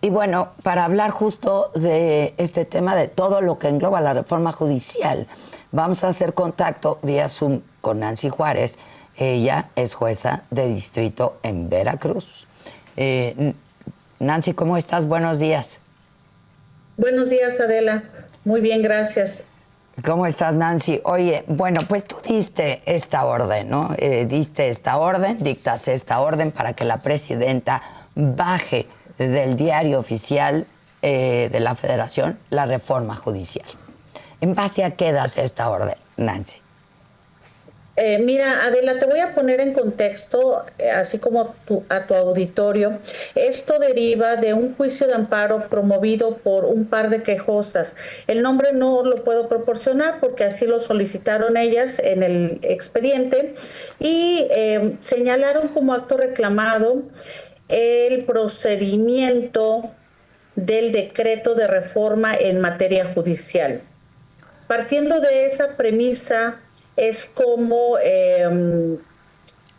Y bueno, para hablar justo de este tema, de todo lo que engloba la reforma judicial, vamos a hacer contacto vía Zoom con Nancy Juárez. Ella es jueza de distrito en Veracruz. Nancy, ¿cómo estás? Buenos días. Buenos días, Adela. Muy bien, gracias. ¿Cómo estás, Nancy? Oye, bueno, pues tú diste esta orden, ¿no? Dictas esta orden para que la presidenta baje del diario oficial de la Federación la reforma judicial. ¿En base a qué das esta orden, Nancy? Mira, Adela, te voy a poner en contexto, así como a tu auditorio. Esto deriva de un juicio de amparo promovido por un par de quejosas. El nombre no lo puedo proporcionar porque así lo solicitaron ellas en el expediente y señalaron como acto reclamado el procedimiento del decreto de reforma en materia judicial. Partiendo de esa premisa, es como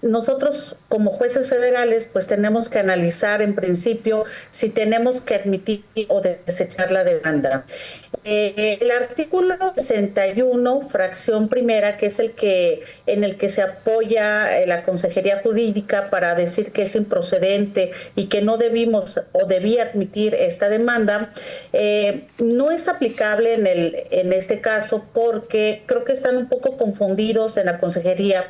nosotros como jueces federales pues tenemos que analizar en principio si tenemos que admitir o desechar la demanda. El artículo 61, fracción primera, que es en el que se apoya la Consejería Jurídica para decir que es improcedente y que no debimos o debía admitir esta demanda, no es aplicable en este caso porque creo que están un poco confundidos en la Consejería.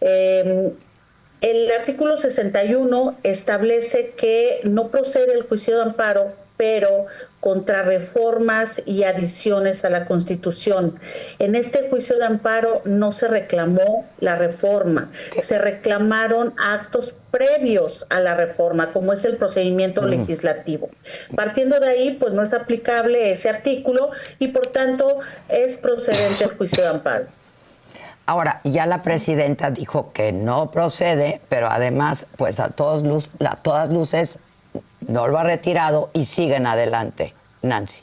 El artículo 61 establece que no procede el juicio de amparo, pero contra reformas y adiciones a la Constitución. En este juicio de amparo no se reclamó la reforma, se reclamaron actos previos a la reforma, como es el procedimiento legislativo. Partiendo de ahí, pues no es aplicable ese artículo y por tanto es procedente el juicio de amparo. Ahora, ya la presidenta dijo que no procede, pero además, pues a todas luces no lo ha retirado y siguen adelante. Nancy.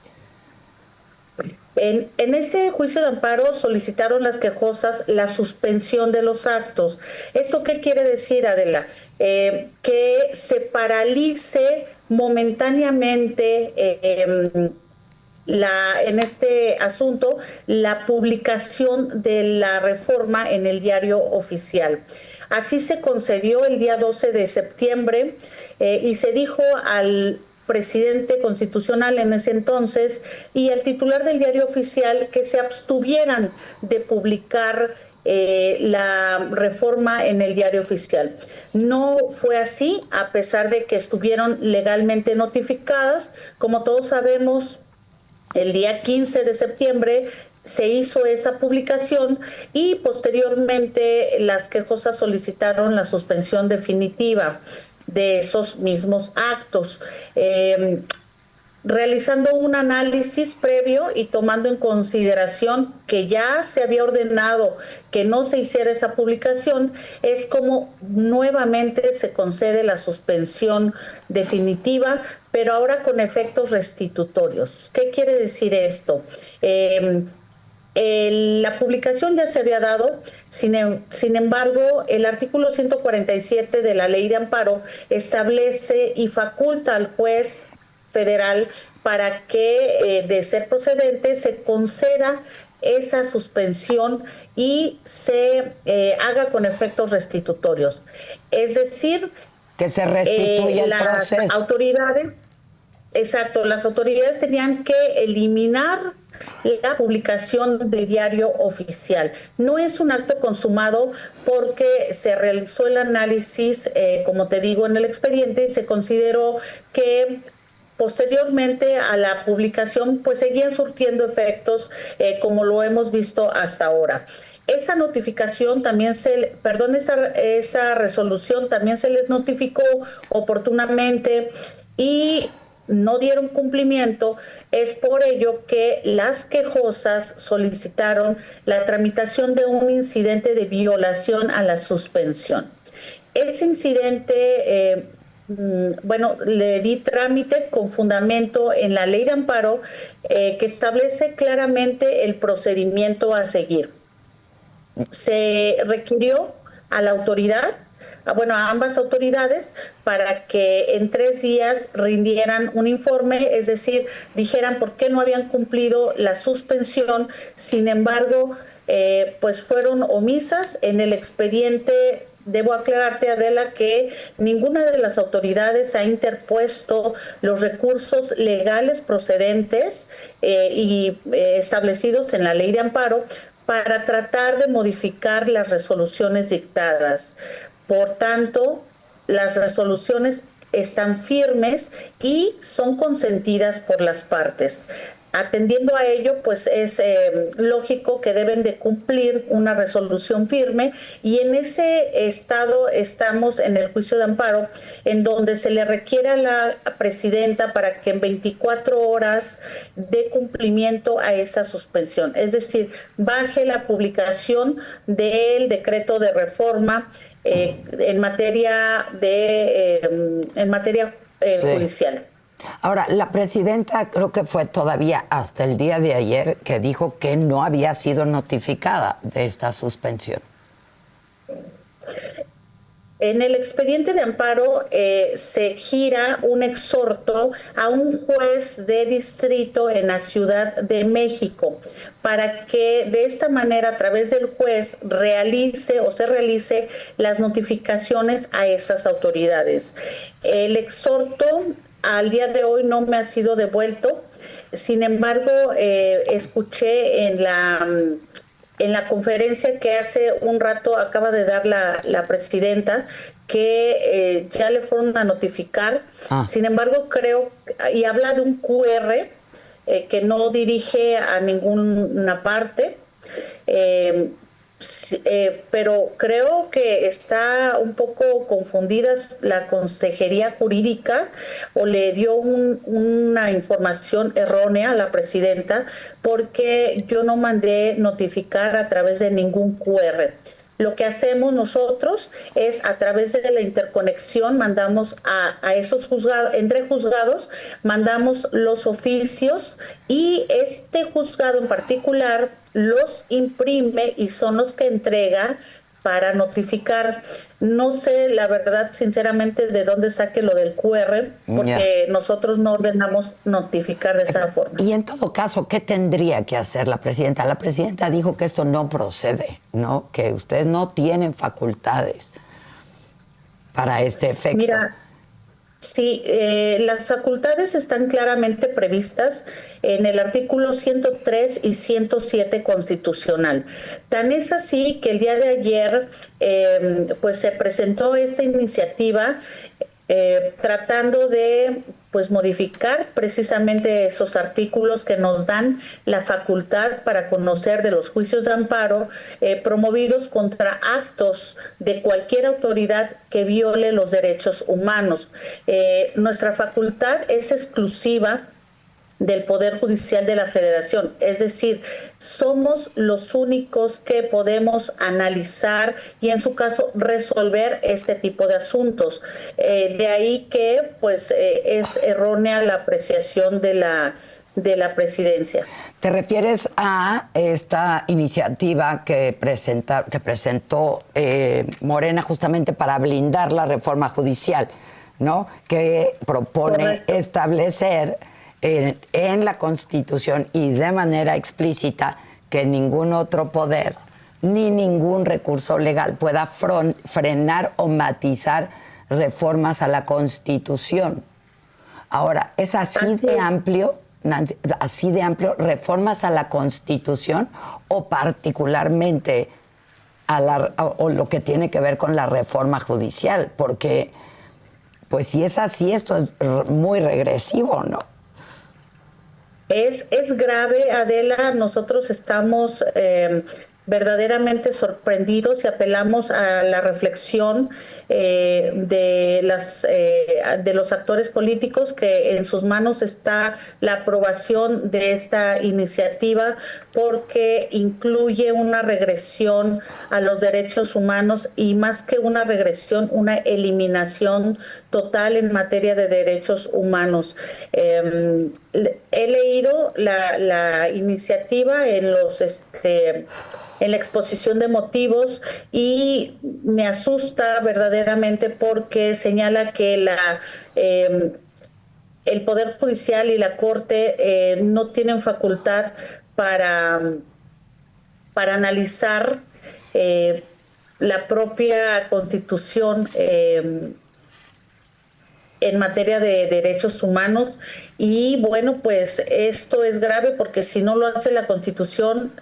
En este juicio de amparo solicitaron las quejosas la suspensión de los actos. ¿Esto qué quiere decir, Adela? Que se paralice momentáneamente en este asunto la publicación de la reforma en el diario oficial. Así se concedió el día 12 de septiembre y se dijo al presidente constitucional en ese entonces y al titular del diario oficial que se abstuvieran de publicar la reforma en el diario oficial. No fue así, a pesar de que estuvieron legalmente notificadas. Como todos sabemos, el día 15 de septiembre se hizo esa publicación y posteriormente las quejosas solicitaron la suspensión definitiva de esos mismos actos. Realizando un análisis previo y tomando en consideración que ya se había ordenado que no se hiciera esa publicación, es como nuevamente se concede la suspensión definitiva, pero ahora con efectos restitutorios. ¿Qué quiere decir esto? La publicación ya se había dado, sin embargo, el artículo 147 de la Ley de Amparo establece y faculta al juez federal para que, de ser procedente, se conceda esa suspensión y se haga con efectos restitutorios. Es decir, que se restituya el proceso. Las autoridades tenían que eliminar la publicación del diario oficial. No es un acto consumado porque se realizó el análisis, como te digo, en el expediente y se consideró que posteriormente a la publicación pues seguían surtiendo efectos como lo hemos visto hasta ahora. Esa notificación también esa resolución también se les notificó oportunamente y no dieron cumplimiento. Es por ello que las quejosas solicitaron la tramitación de un incidente de violación a la suspensión. Ese incidente le di trámite con fundamento en la Ley de Amparo que establece claramente el procedimiento a seguir. Se requirió a la autoridad a ambas autoridades para que en 3 días rindieran un informe, es decir, dijeran por qué no habían cumplido la suspensión. Sin embargo, pues fueron omisas en el expediente. Debo aclararte, Adela, que ninguna de las autoridades ha interpuesto los recursos legales procedentes establecidos en la ley de amparo para tratar de modificar las resoluciones dictadas. Por tanto, las resoluciones están firmes y son consentidas por las partes. Atendiendo a ello, pues es lógico que deben de cumplir una resolución firme, y en ese estado estamos en el juicio de amparo, en donde se le requiere a la presidenta para que en 24 horas dé cumplimiento a esa suspensión, es decir, baje la publicación del decreto de reforma en materia judicial. Ahora, la presidenta creo que fue todavía hasta el día de ayer que dijo que no había sido notificada de esta suspensión. En el expediente de amparo se gira un exhorto a un juez de distrito en la Ciudad de México para que de esta manera, a través del juez, se realice las notificaciones a esas autoridades. El exhorto al día de hoy no me ha sido devuelto. Sin embargo, escuché en la conferencia que hace un rato acaba de dar la presidenta que ya le fueron a notificar. Sin embargo, creo, y habla de un QR que no dirige a ninguna parte. Pero creo que está un poco confundida la consejería jurídica, o le dio una información errónea a la presidenta, porque yo no mandé notificar a través de ningún QR. Lo que hacemos nosotros es, a través de la interconexión, mandamos a esos juzgados, entre juzgados, mandamos los oficios, y este juzgado en particular los imprime y son los que entrega para notificar. No sé, la verdad, sinceramente, de dónde saque lo del QR, porque nosotros no ordenamos notificar de esa forma. Y en todo caso, ¿qué tendría que hacer la presidenta? La presidenta dijo que esto no procede, ¿no? Que ustedes no tienen facultades para este efecto. Mira, sí, las facultades están claramente previstas en el artículo 103 y 107 constitucional. Tan es así que el día de ayer pues se presentó esta iniciativa tratando de modificar precisamente esos artículos que nos dan la facultad para conocer de los juicios de amparo promovidos contra actos de cualquier autoridad que viole los derechos humanos. Nuestra facultad es exclusiva del Poder Judicial de la Federación, es decir, somos los únicos que podemos analizar y, en su caso, resolver este tipo de asuntos. De ahí que es errónea la apreciación de la presidencia. ¿Te refieres a esta iniciativa que presentó Morena justamente para blindar la reforma judicial, ¿no? Que propone establecer en la Constitución y de manera explícita que ningún otro poder ni ningún recurso legal pueda frenar o matizar reformas a la Constitución? Ahora, ¿es así de amplio, Nancy, reformas a la Constitución, o particularmente o lo que tiene que ver con la reforma judicial? Porque, pues si es así, esto es muy regresivo, ¿no? Es grave, Adela. Nosotros estamos verdaderamente sorprendidos y apelamos a la reflexión de los actores políticos, que en sus manos está la aprobación de esta iniciativa, porque incluye una regresión a los derechos humanos, y más que una regresión, una eliminación total en materia de derechos humanos. He leído la iniciativa en en la exposición de motivos, y me asusta verdaderamente porque señala que el Poder Judicial y la Corte no tienen facultad para analizar la propia Constitución en materia de derechos humanos. Y bueno, pues esto es grave porque si no lo hace la Constitución,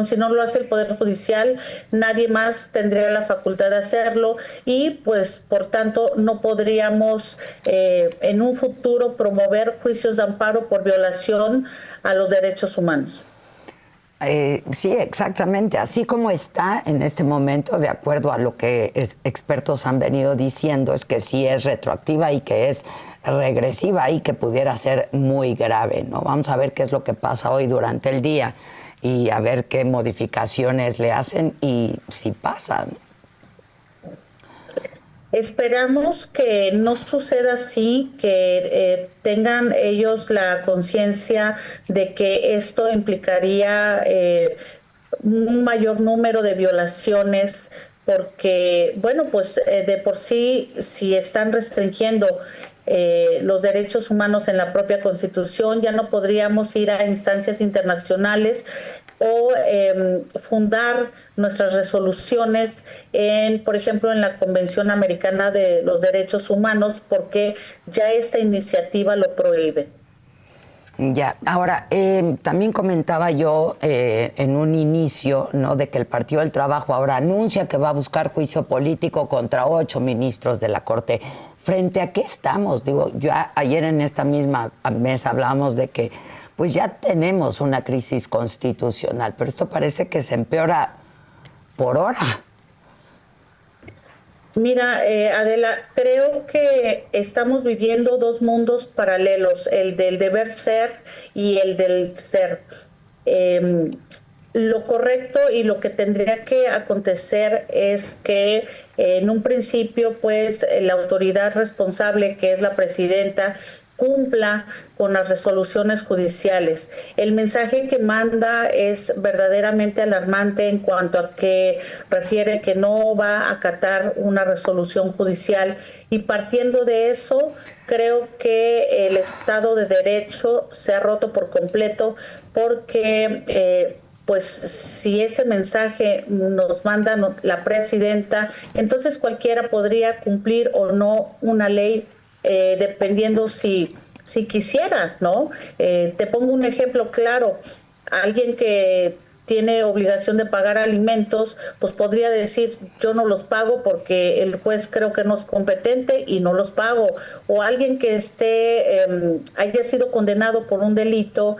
si no lo hace el Poder Judicial, nadie más tendría la facultad de hacerlo, y pues por tanto no podríamos en un futuro promover juicios de amparo por violación a los derechos humanos. Sí, exactamente. Así como está en este momento, de acuerdo a lo que expertos han venido diciendo, es que sí es retroactiva y que es regresiva y que pudiera ser muy grave, ¿no? Vamos a ver qué es lo que pasa hoy durante el día y a ver qué modificaciones le hacen y si pasan. Esperamos que no suceda así, que tengan ellos la conciencia de que esto implicaría un mayor número de violaciones, porque, bueno, pues de por sí, si están restringiendo los derechos humanos en la propia Constitución, ya no podríamos ir a instancias internacionales o fundar nuestras resoluciones por ejemplo, en la Convención Americana de los Derechos Humanos, porque ya esta iniciativa lo prohíbe. Ya, ahora, también comentaba yo en un inicio, ¿no?, de que el Partido del Trabajo ahora anuncia que va a buscar juicio político contra 8 ministros de la Corte. ¿Frente a qué estamos? Digo, ayer en esta misma mesa hablábamos de que pues ya tenemos una crisis constitucional, pero esto parece que se empeora por hora. Mira, Adela, creo que estamos viviendo dos mundos paralelos, el del deber ser y el del ser. Lo correcto y lo que tendría que acontecer es que en un principio, pues, la autoridad responsable, que es la presidenta, cumpla con las resoluciones judiciales. El mensaje que manda es verdaderamente alarmante en cuanto a que refiere que no va a acatar una resolución judicial, y partiendo de eso, creo que el Estado de Derecho se ha roto por completo, porque pues si ese mensaje nos manda la presidenta, entonces cualquiera podría cumplir o no una ley, dependiendo si quisiera, ¿no? Te pongo un ejemplo claro. Alguien que tiene obligación de pagar alimentos, pues podría decir, yo no los pago porque el juez creo que no es competente y no los pago. O alguien que haya sido condenado por un delito,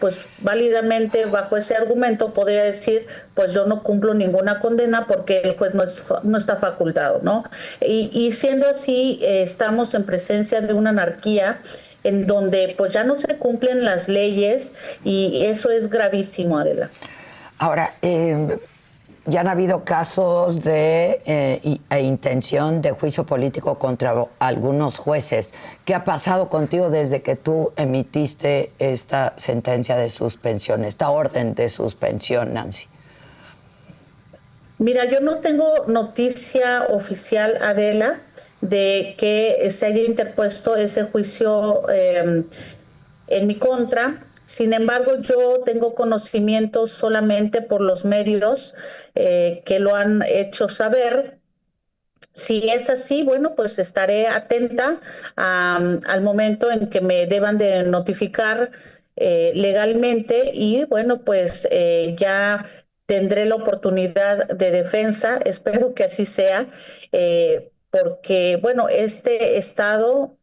pues válidamente bajo ese argumento podría decir, pues yo no cumplo ninguna condena porque el juez no está facultado, ¿no? Y siendo así, estamos en presencia de una anarquía en donde pues ya no se cumplen las leyes, y eso es gravísimo, Adela. Ahora, ya han habido casos de intención de juicio político contra algunos jueces. ¿Qué ha pasado contigo desde que tú emitiste esta sentencia de suspensión, esta orden de suspensión, Nancy? Mira, yo no tengo noticia oficial, Adela, de que se haya interpuesto ese juicio en mi contra. Sin embargo, yo tengo conocimiento solamente por los medios que lo han hecho saber. Si es así, bueno, pues estaré atenta al momento en que me deban de notificar legalmente, y bueno, pues ya tendré la oportunidad de defensa, espero que así sea, porque, bueno, este Estado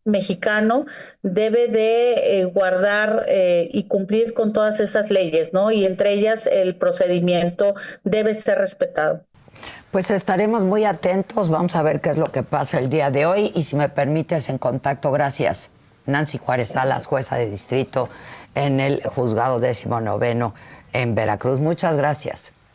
mexicano debe de guardar y cumplir con todas esas leyes, ¿no? Y entre ellas el procedimiento debe ser respetado. Pues estaremos muy atentos, vamos a ver qué es lo que pasa el día de hoy, y si me permites, en contacto. Gracias. Nancy Juárez Salas, jueza de distrito en el Juzgado 19º en Veracruz. Muchas gracias.